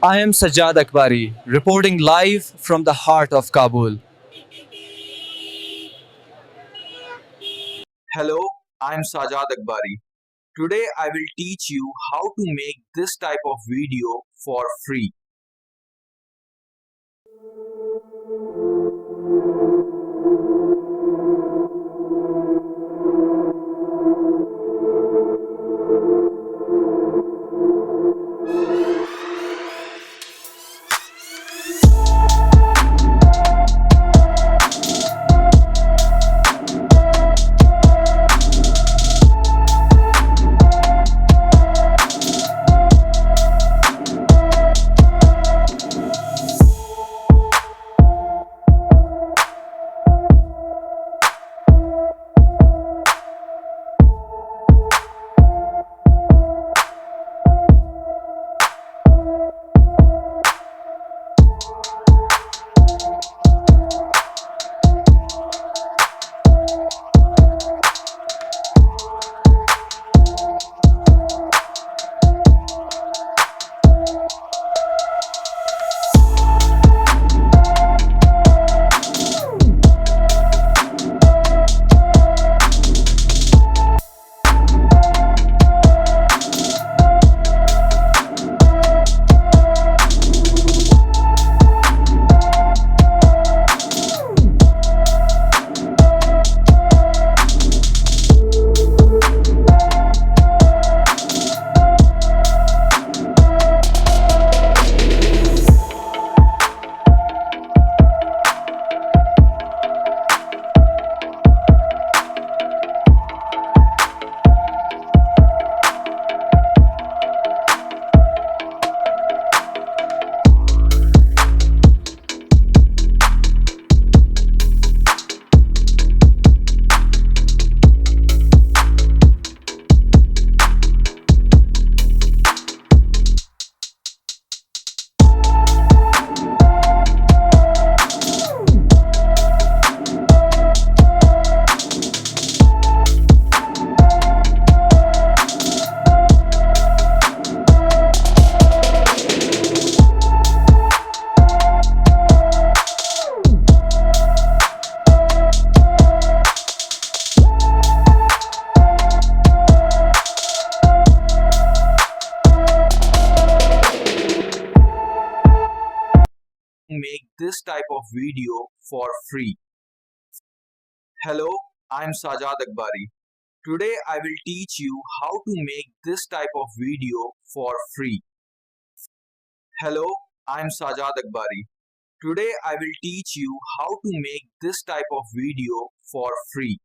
I am Sajjad Akbari, reporting live from the heart of Kabul. Hello, I am Sajjad Akbari. Today I will teach you how to make this type of video for free. Make this type of video for free. Hello, I am Sajjad Akbari. Today I will teach you how to make this type of video for free. Hello, I am Sajjad Akbari. Today I will teach you how to make this type of video for free.